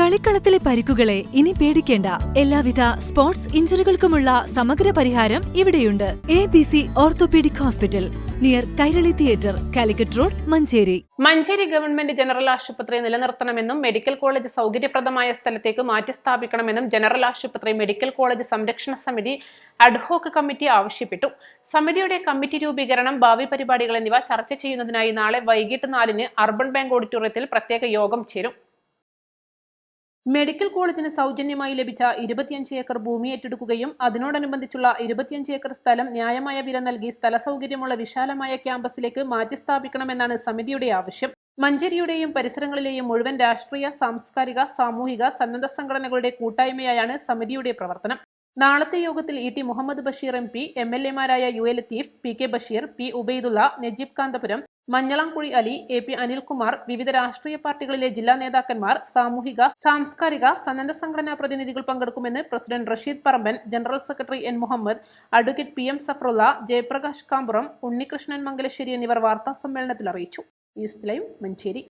കളിക്കളത്തിലെ പരിക്കുകളെ ഇനി പേടിക്കേണ്ട. എല്ലാവിധ സ്പോർട്സ് ഇഞ്ചുറികൾക്കുമുള്ള സമഗ്ര പരിഹാരം ഇവിടെയുണ്ട്. ABC orthopaedic hospital, near Kairali theatre, Calicut road, Manjeri. Manjeri government general ആശുപത്രി നിലനിർത്തണമെന്നും മെഡിക്കൽ കോളേജ് സൗകര്യപ്രദമായ സ്ഥലത്തേക്ക് മാറ്റിസ്ഥാപിക്കണമെന്നും ജനറൽ ആശുപത്രി മെഡിക്കൽ കോളേജ് സംരക്ഷണ സമിതി അഡ്ഹോക് കമ്മിറ്റി ആവശ്യപ്പെട്ടു. സമിതിയുടെ കമ്മിറ്റി രൂപീകരണം, ഭാവി പരിപാടികൾ എന്നിവ ചർച്ച ചെയ്യുന്നതിനായി നാളെ വൈകിട്ട് 4-ന് അർബൻ ബാങ്ക് ഓഡിറ്റോറിയത്തിൽ പ്രത്യേക യോഗം ചേരും. മെഡിക്കൽ കോളേജിന് സൗജന്യമായി ലഭിച്ച 25 ഏക്കർ ഭൂമി ഏറ്റെടുക്കുകയും അതിനോടനുബന്ധിച്ചുള്ള 25 ഏക്കർ സ്ഥലം ന്യായമായ വില നൽകി സ്ഥല സൗകര്യമുള്ള വിശാലമായ ക്യാമ്പസിലേക്ക് മാറ്റിസ്ഥാപിക്കണമെന്നാണ് സമിതിയുടെ ആവശ്യം. മഞ്ചേരിയുടെയും പരിസരങ്ങളിലെയും മുഴുവൻ രാഷ്ട്രീയ, സാംസ്കാരിക, സാമൂഹിക, സന്നദ്ധ സംഘടനകളുടെ കൂട്ടായ്മയായാണ് സമിതിയുടെ പ്രവർത്തനം. നാളത്തെ യോഗത്തിൽ ET Muhammad Basheer MP, MLA-മാരായ UA Latheef, PK Basheer, P Ubaidullah, Najeeb Kanthapuram, Manjalamkuzhi Ali, AP Anilkumar, വിവിധ രാഷ്ട്രീയ പാർട്ടികളിലെ ജില്ലാ നേതാക്കന്മാർ, സാമൂഹിക, സാംസ്കാരിക, സന്നദ്ധ സംഘടനാ പ്രതിനിധികൾ പങ്കെടുക്കുമെന്ന് president Rasheed Paramban, general secretary N Muhammad, advocate PM Safarulla, Jayaprakash Kampuram, Unnikrishnan Mangalassery എന്നിവർ വാർത്താ സമ്മേളനത്തിൽ അറിയിച്ചു. East live, Manjeri.